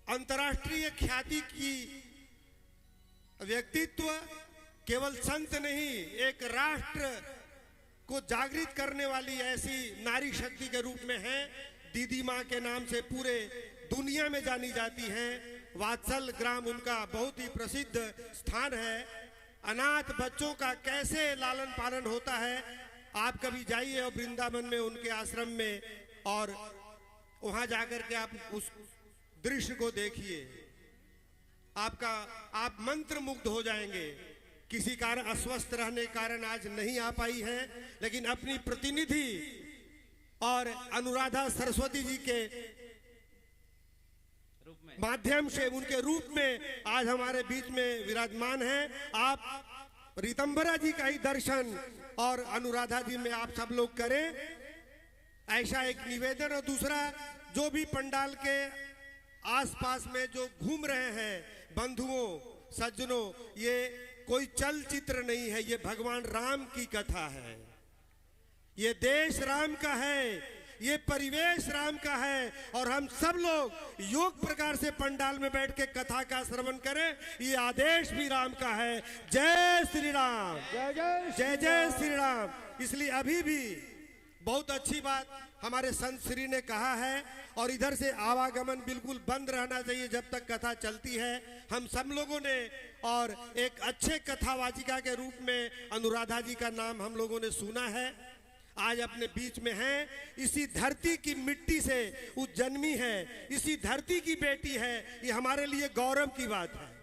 अंतर्राष्ट्रीय ख्याति की व्यक्तित्व केवल संत नहीं, एक राष्ट्र को जागृत करने वाली ऐसी नारी शक्ति के रूप में है। दीदी माँ के नाम से पूरे दुनिया में जानी जाती हैं। वात्सल ग्राम उनका बहुत ही प्रसिद्ध स्थान है। अनाथ बच्चों का कैसे लालन पालन होता है, आप कभी जाइए और वृंदावन में उनके आश्रम में और वहां जाकर के आप उस दृश्य को देखिए, आप मंत्र मुग्ध हो जाएंगे। किसी कारण अस्वस्थ रहने के कारण आज नहीं आ पाई है, लेकिन अपनी प्रतिनिधि और अनुराधा सरस्वती जी के माध्यम से, उनके रूप में आज हमारे बीच में विराजमान है। आप रीतंबरा जी का ही दर्शन और अनुराधा जी में आप सब लोग करें, ऐसा एक निवेदन। और दूसरा, जो भी पंडाल के आसपास में जो घूम रहे हैं बंधुओं सज्जनों, ये कोई चलचित्र नहीं है, ये भगवान राम की कथा है। ये देश राम का है, ये परिवेश राम का है, और हम सब लोग योग प्रकार से पंडाल में बैठ के कथा का श्रवण करें, ये आदेश भी राम का है। जय श्री राम, जय जय श्री राम। इसलिए अभी भी बहुत अच्छी बात हमारे संत श्री ने कहा है, और इधर से आवागमन बिल्कुल बंद रहना चाहिए जब तक कथा चलती है। हम सब लोगों ने और एक अच्छे कथावाचिका के रूप में अनुराधा जी का नाम हम लोगों ने सुना है, आज अपने बीच में है। इसी धरती की मिट्टी से वो जन्मी है, इसी धरती की बेटी है, ये हमारे लिए गौरव की बात है।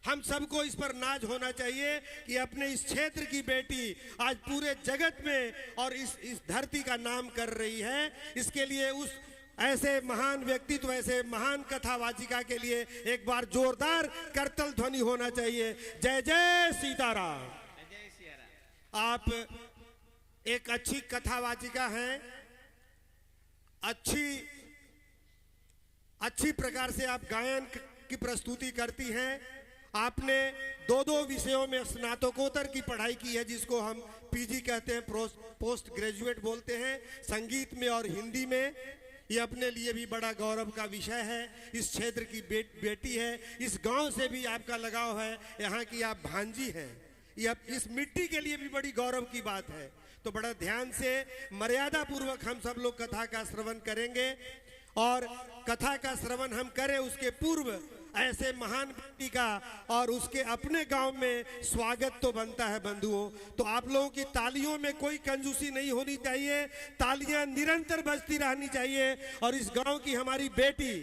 हम सबको इस पर नाज होना चाहिए कि अपने इस क्षेत्र की बेटी आज पूरे जगत में और इस धरती का नाम कर रही है। इसके लिए उस ऐसे महान व्यक्तित्व, ऐसे महान कथावाचिका के लिए एक बार जोरदार करतल ध्वनि होना चाहिए। जय जय सीताराम। आप एक अच्छी कथावाचिका हैं, अच्छी प्रकार से आप गायन की प्रस्तुति करती हैं। आपने दो विषयों में स्नातकोत्तर की पढ़ाई की है, जिसको हम पीजी कहते हैं, पोस्ट ग्रेजुएट बोलते हैं, संगीत में और हिंदी में। ये अपने लिए भी बड़ा गौरव का विषय है। इस क्षेत्र की बेटी है, इस गांव से भी आपका लगाव है, यहाँ की आप भांजी हैं, ये इस मिट्टी के लिए भी बड़ी गौरव की बात है। तो बड़ा ध्यान से मर्यादा पूर्वक हम सब लोग कथा का श्रवण करेंगे, और कथा का श्रवण हम करें उसके पूर्व ऐसे महान व्यक्ति का और उसके अपने गांव में स्वागत तो बनता है बंधुओं। तो आप लोगों की तालियों में कोई कंजूसी नहीं होनी चाहिए, तालियां निरंतर बजती रहनी चाहिए। और इस गांव की हमारी बेटी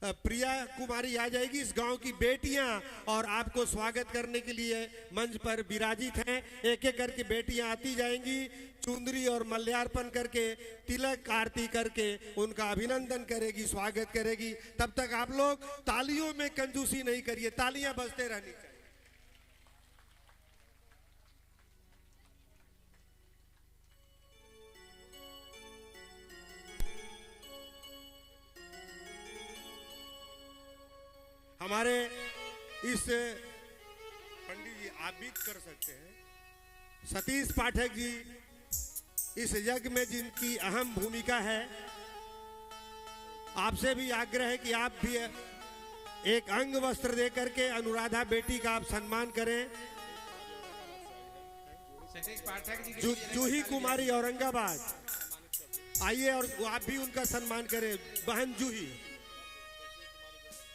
प्रिया कुमारी आ जाएगी, इस गांव की बेटियां और आपको स्वागत करने के लिए मंच पर विराजित हैं। एक एक करके बेटियां आती जाएंगी, चुंदरी और मल्यार्पण करके, तिलक आरती करके उनका अभिनंदन करेगी, स्वागत करेगी। तब तक आप लोग तालियों में कंजूसी नहीं करिए, तालियां बजते रहनी चाहिए। हमारे इस पंडित जी, आप भी कर सकते हैं, सतीश पाठक जी, इस यज्ञ में जिनकी अहम भूमिका है, आपसे भी आग्रह है कि आप भी एक अंग वस्त्र देकर के अनुराधा बेटी का आप सम्मान करें। सतीश पाठक जी, जूही कुमारी औरंगाबाद आइए और आप भी उनका सम्मान करें। बहन जूही,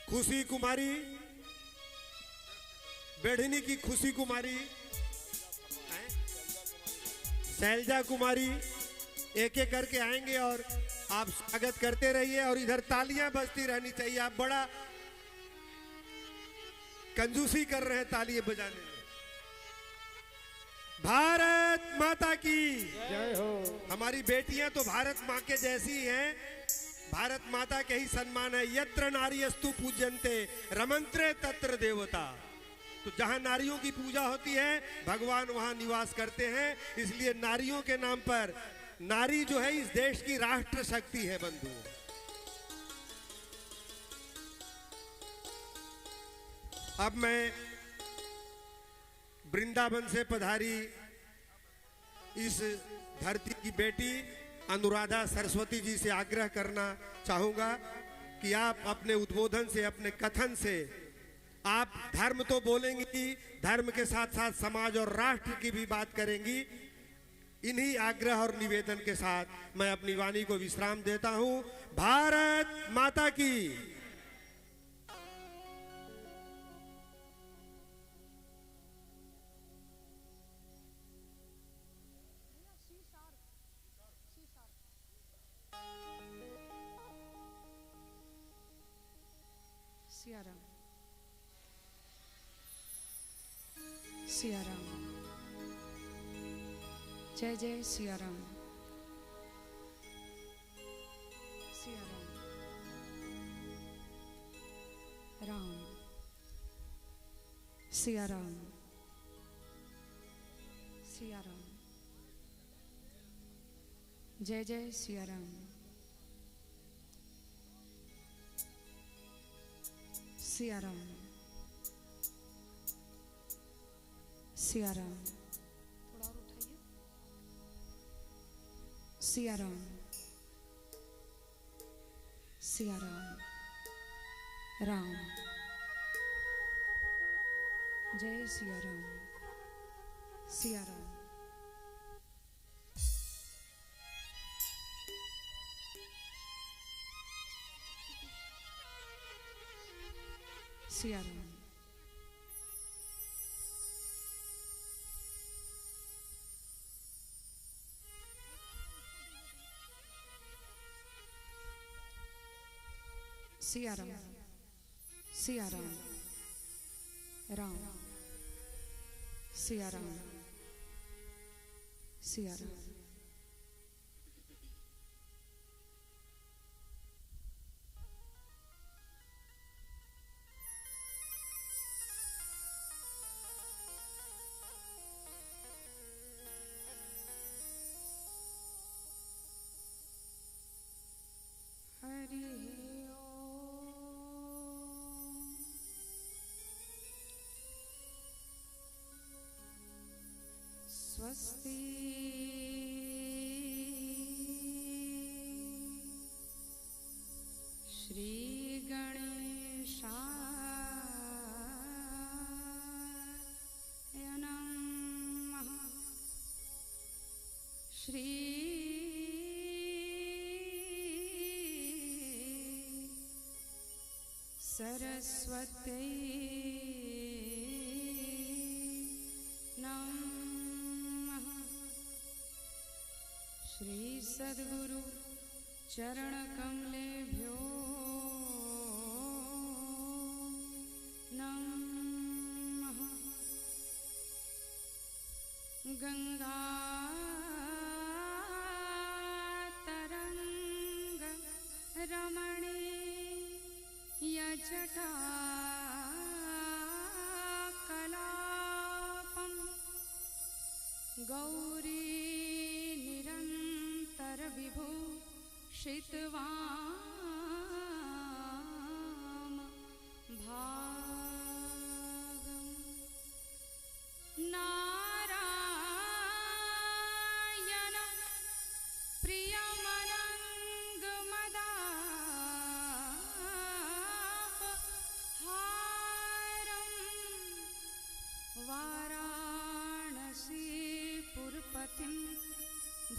खुशी कुमारी, बेढ़नी की खुशी कुमारी, शैलजा कुमारी, एक एक करके आएंगे और आप स्वागत करते रहिए। और इधर तालियां बजती रहनी चाहिए। आप बड़ा कंजूसी कर रहे हैं तालियां बजाने में। भारत माता की जय हो। हमारी बेटियां तो भारत माँ के जैसी हैं, भारत माता के ही सम्मान है। यत्र नारीस्तु पूज्यन्ते रमन्त्रे तत्र देवता। तो जहां नारियों की पूजा होती है, भगवान वहां निवास करते हैं। इसलिए नारियों के नाम पर, नारी जो है इस देश की राष्ट्र शक्ति है बंधुओं। अब मैं वृंदावन से पधारी इस धरती की बेटी अनुराधा सरस्वती जी से आग्रह करना चाहूँगा कि आप अपने उद्बोधन से, अपने कथन से आप धर्म तो बोलेंगी, धर्म के साथ साथ समाज और राष्ट्र की भी बात करेंगी। इन्हीं आग्रह और निवेदन के साथ मैं अपनी वाणी को विश्राम देता हूं। भारत माता की। सिया राम, सिया राम, जय जय सिया राम, सिया राम, राम, सिया राम, सिया राम, जय जय सिया राम, सिया राम, सिया राम, थोड़ा और उठाइए, सिया राम, सिया राम, राम, जय सिया राम, सिया राम, सिया राम, सिया राम, सिया राम, राम, सिया राम, सिया राम, हरि स्वस्ति श्री गणेशाय नमः। श्री सरस्वत्यै नमः। श्री सद्गुरु चरण कमलेभ्यो नमः। गंगा तरंग रमणीय जटा कलापं गौरी निरंतर विभूषितवाम भागं नारायण प्रियमनङ्गमदापहारं वाराणसीपुरपतिं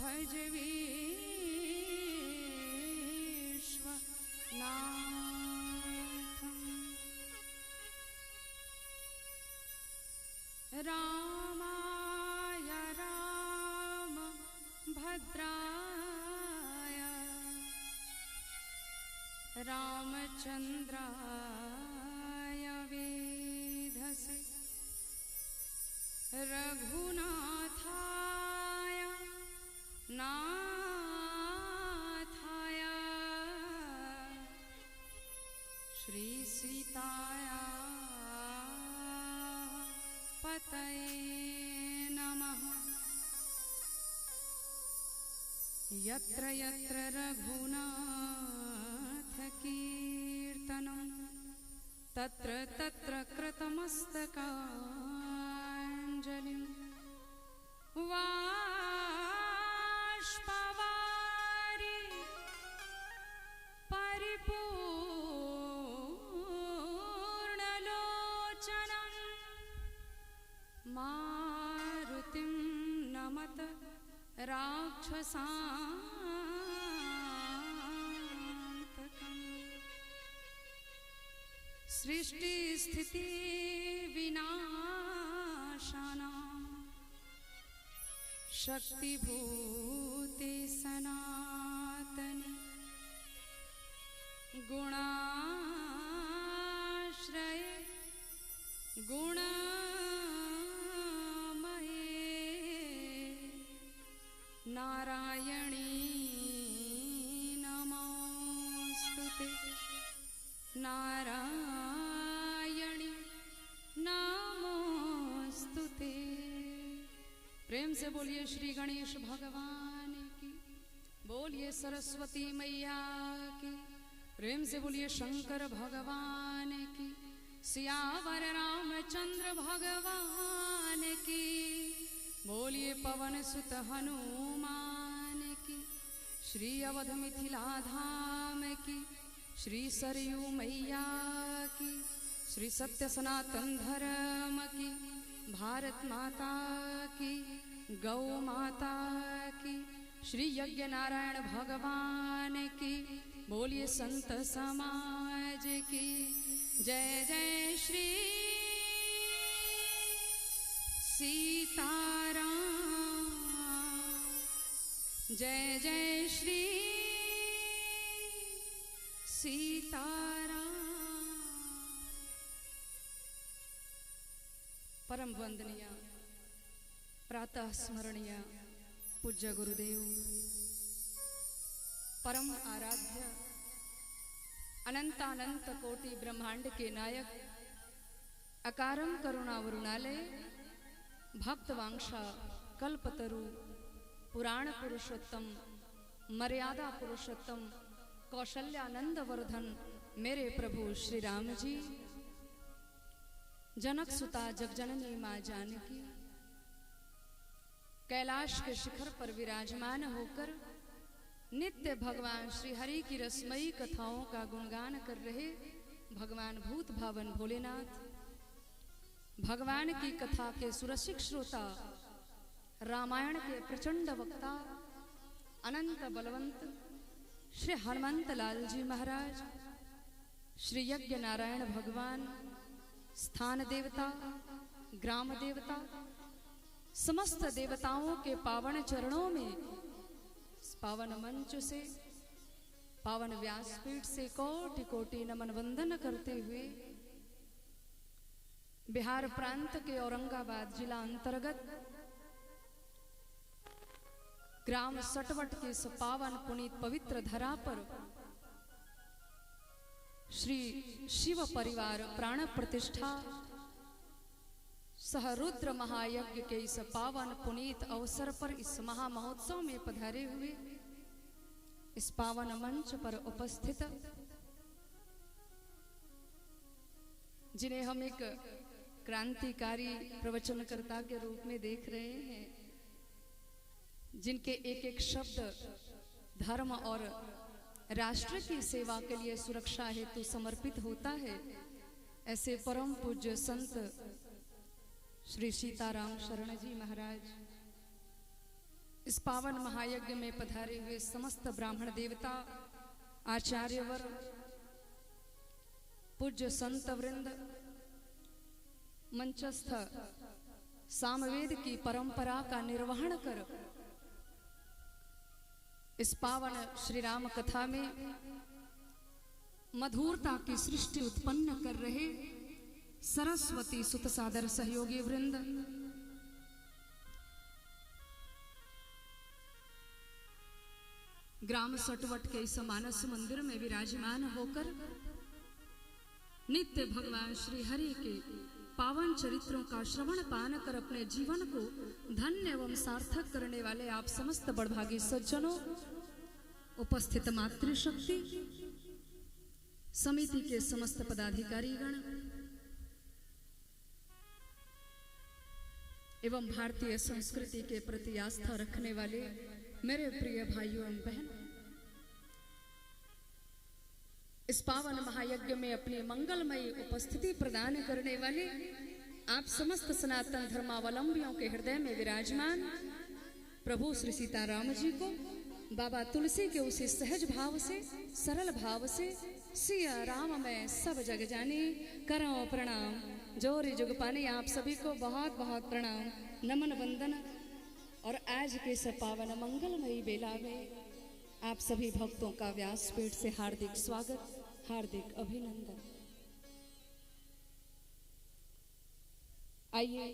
भज विश्वनाथम्। रामाय रामभद्राय रामचन्द्राय वेधसे रघुनाथाय नाथाय श्री सीताया पतये नमः। यत्र यत्र रघुनाथ कीर्तनं तत्र तत्र कृतमस्तकाञ्जलिं बाष्पवारि राक्षसान्तकम् सृष्टि स्थिति विनाशानां शक्तिभूते सनातने गुणाश्रय गुणमये नारायणी नमोस्तुते नारायणी नमोस्तुते। प्रेम से बोलिए श्री गणेश भगवान की, बोलिए सरस्वती मैया की, प्रेम से बोलिए शंकर भगवान की, सियावर रामचंद्र भगवान की, बोलिए पवन सुत हनुमान की, श्री अवध मिथिला धाम की, श्री सरयू मैया की, श्री सत्य सनातन धर्म की, भारत माता की, गौ माता की, श्री यज्ञ नारायण भगवान की, बोलिए संत समाज की। जय जय श्री सीताराम, जय जय श्री सीताराम। परम वंदनीय प्रातः स्मरणीय पूज्य गुरुदेव, परम आराध्य अनंतानंत कोटि ब्रह्मांड के नायक, अकारम करुणावरुणालय, भक्तवांशा कल्पतरु, पुराण पुरुषोत्तम, मर्यादा पुरुषोत्तम, कौशल्यानंद वर्धन मेरे प्रभु श्री राम जी, जनक सुता जगजननी माँ जानकी, कैलाश के शिखर पर विराजमान होकर नित्य भगवान श्री हरि की रसमयी कथाओं का गुणगान कर रहे भगवान भूत भावन भोलेनाथ, भगवान की कथा के सुरसिक श्रोता, रामायण के प्रचंड वक्ता, अनंत बलवंत श्री हनुमंत लाल जी महाराज, श्री यज्ञ नारायण भगवान, स्थान देवता, ग्राम देवता, समस्त देवताओं के पावन चरणों में, पावन मंच से, पावन व्यासपीठ से कोटि कोटि नमन वंदन करते हुए बिहार प्रांत के औरंगाबाद जिला अंतर्गत ग्राम सटवट के इस पावन पुनीत पवित्र धरा पर श्री शिव परिवार प्राण प्रतिष्ठा सह रुद्र महायज्ञ के इस पावन पुनीत अवसर पर इस महामहोत्सव में पधारे हुए इस पावन मंच पर उपस्थित, जिन्हें हम एक क्रांतिकारी प्रवचनकर्ता के रूप में देख रहे हैं, जिनके एक एक शब्द धर्म और राष्ट्र की सेवा के लिए सुरक्षा हेतु समर्पित होता है, ऐसे परम पूज्य संत श्री सीताराम शरण जी महाराज, इस पावन महायज्ञ में पधारे हुए समस्त ब्राह्मण देवता, आचार्यवर, पूज्य संत वृंद, मंचस्थ सामवेद की परंपरा का निर्वहन कर इस पावन श्री राम कथा में मधुरता की सृष्टि उत्पन्न कर रहे सरस्वती सुत सादर सहयोगी वृंद, ग्राम सटवट के इस मानस मंदिर में विराजमान होकर नित्य भगवान श्री हरि के पावन चरित्रों का श्रवण पान कर अपने जीवन को धन्य एवं सार्थक करने वाले आप समस्त बड़भागी सज्जनों, उपस्थित मातृशक्ति समिति के समस्त पदाधिकारीगण एवं भारतीय संस्कृति के प्रति आस्था रखने वाले मेरे प्रिय भाइयों एवं बहन, इस पावन महायज्ञ में अपनी मंगलमयी उपस्थिति प्रदान करने वाले आप समस्त सनातन धर्मावलंबियों के हृदय में विराजमान प्रभु श्री सीताराम जी को बाबा तुलसी के उसी सहज भाव से, सरल भाव से, सिया राम में सब जग जाने, करो प्रणाम जोरी जुग पाने। आप सभी को बहुत बहुत प्रणाम, नमन वंदन। और आज के इस पावन मंगलमयी बेला में आप सभी भक्तों का व्यासपीठ से हार्दिक स्वागत, हार्दिक अभिनंदन। आइए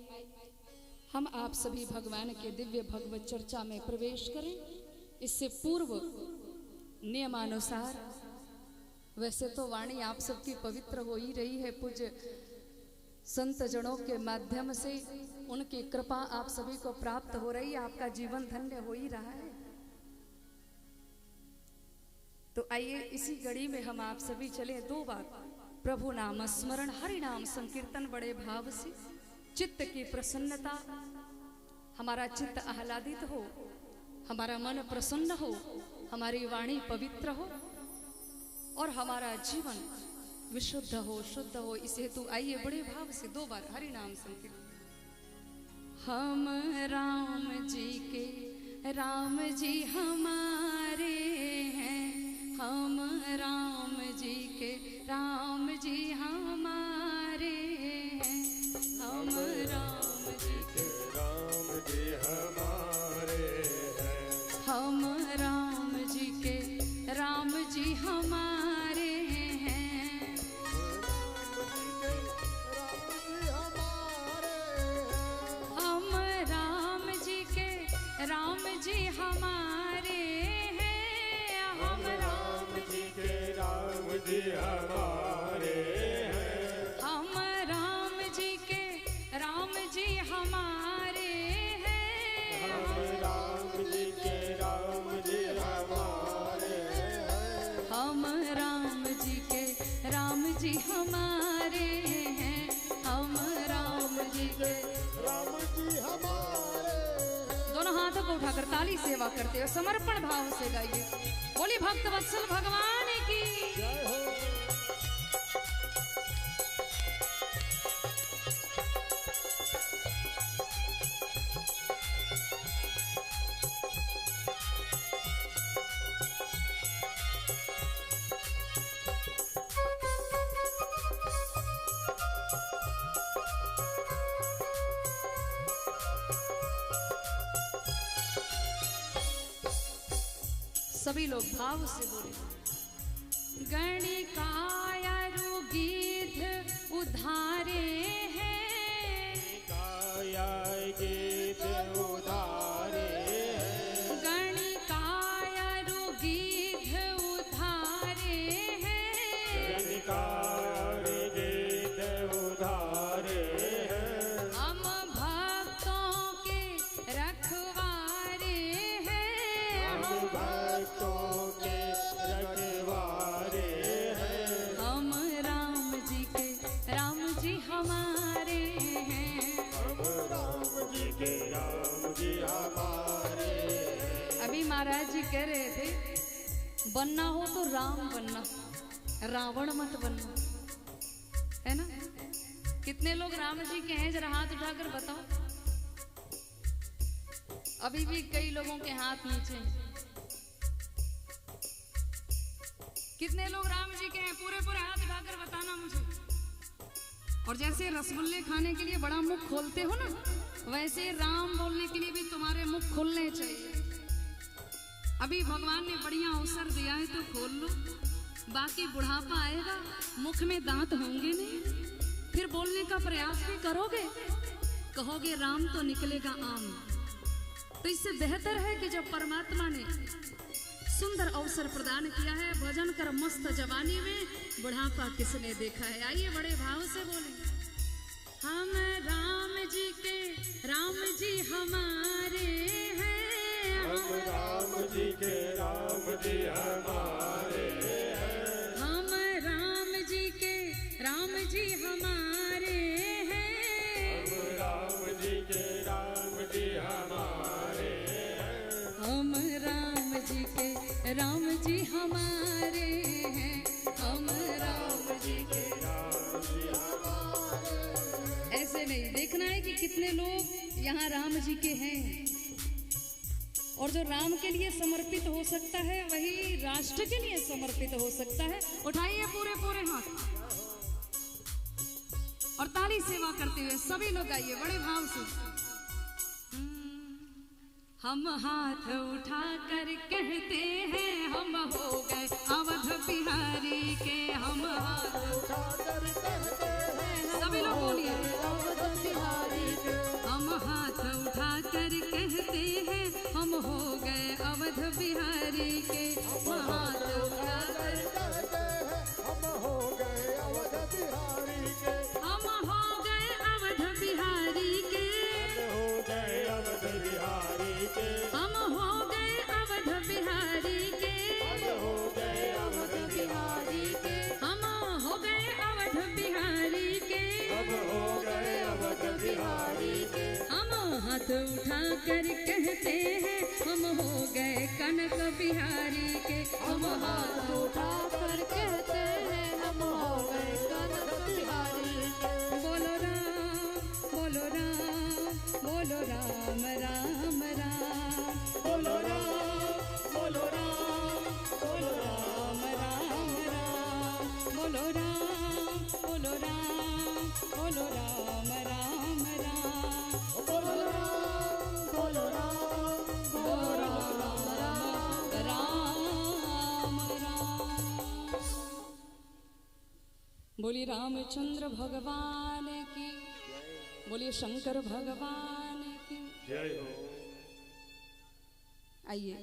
हम आप सभी भगवान के दिव्य भगवत चर्चा में प्रवेश करें। इससे पूर्व नियमानुसार वैसे तो वाणी आप सबकी पवित्र हो ही रही है, पूज्य संत जनों के माध्यम से उनकी कृपा आप सभी को प्राप्त हो रही है, आपका जीवन धन्य हो ही रहा है। तो आइए इसी घड़ी में हम आप सभी चले 2 बार प्रभु नाम स्मरण, हरि नाम संकीर्तन बड़े भाव से, चित्त की प्रसन्नता, हमारा चित्त आह्लादित हो, हमारा मन प्रसन्न हो, हमारी वाणी पवित्र हो और हमारा जीवन विशुद्ध हो, शुद्ध हो। इस हेतु आइए बड़े भाव से 2 बार हरि नाम संकीर्तन। हम राम जी के, राम जी हमारे हैं, हम राम जी के, राम जी हमारे हैं, हम राम जी के, राम जी हमारे हैं, हम राम जी के, राम जी हमारे हैं, हम राम जी के, राम जी हमारे हैं, हम राम जी के राम जी हमारे हैं, हम राम जी के, राम जी हमारे हैं, हम राम जी के राम जी हमारे हैं, हम राम जी के, राम जी हमारे हैं, हम राम जी के। राम जी हमारे हैं। दोनों हाथों को उठाकर ताली सेवा करते हुए समर्पण भाव से गाइए, बोली भक्त वत्सल भगवान की। जय हो। सभी लोग भाव से बोले, गणिकायरु गीत उधारे हैं, काया गीत उधारे हैं, गणिकायरु गीत उधारे हैं, गणिकार गीत उधारे हैं, हम भक्तों के रखवारे हैं, हम भक्तों के रखवारे हैं, हम राम जी के, राम जी हमारे हैं, हम राम जी के राम जी हमारे हैं। अभी महाराज जी कह रहे थे बनना हो तो राम बनना, रावण मत बनना, है ना। कितने लोग राम जी के हैं, जरा हाथ उठाकर बताओ। अभी भी कई लोगों के हाथ नीचे हैं। कितने लोग राम जी के हैं, पूरे पूरे हाथ उठाकर बताना मुझे। और जैसे रसगुल्ले खाने के लिए बड़ा मुख खोलते हो ना, वैसे राम बोलने के लिए भी तुम्हारे मुख खोलने चाहिए। अभी भगवान ने बढ़िया अवसर दिया है तो खोल लो, बाकी बुढ़ापा आएगा, मुख में दांत होंगे नहीं, फिर बोलने का प्रयास भी करोगे, कहोगे राम तो निकलेगा आम। तो इससे बेहतर है कि जब परमात्मा ने सुंदर अवसर प्रदान किया है, भजन कर मस्त जवानी में बुढ़ापा किसने देखा है। आइए बड़े भाव से बोले, हम राम जी के, राम जी हमारे हैं, हम राम जी के राम जी हमारे हैं, हम राम जी के, राम जी हमारे हैं, हम राम जी के राम जी हमारे हैं, हम राम जी के, राम जी हमारे हैं, हम राम जी के। राम जी हमारे हैं। ऐसे नहीं देखना है कि कितने लोग यहाँ राम जी के हैं। और जो राम के लिए समर्पित हो सकता है वही राष्ट्र के लिए समर्पित हो सकता है। उठाइए पूरे पूरे हाथ और ताली सेवा करते हुए सभी लोग आइए बड़े भाव से। हम हाथ उठा कर कहते हैं हम हो गए अवध बिहारी के। हम हाथ उठा कर कहते हैं सभी लोग बोलिए अवध बिहारी के। हम हाथ उठा कर कहते हैं हम हो गए अवध बिहारी के। हम हाथ उठा कर कहते हैं हम हो गए अवध बिहारी के। हम हो गए अवध बिहारी के। हो गए अवध बिहारी के। हम हो गए अवध बिहारी के। हो गए अवध बिहारी के। हम हो गए अवध बिहारी के। हम हो गए अवध बिहारी के। हम हाथ उठा कर कहते हैं हम हो गए कनक बिहारी के। हम हाथ उठा कर कहते हैं हम हो गए कनक बिहारी के। बोलो राम बोलो राम बोलो राम राम राम। बोलो राम बोलो राम बोलो राम राम राम। बोलो राम बोलो राम बोलो राम राम राम। बोलो राम बोलो राम बोलो राम राम राम। बोलिए रामचंद्र भगवान की, बोलिए शंकर भगवान की। जय हो। आइए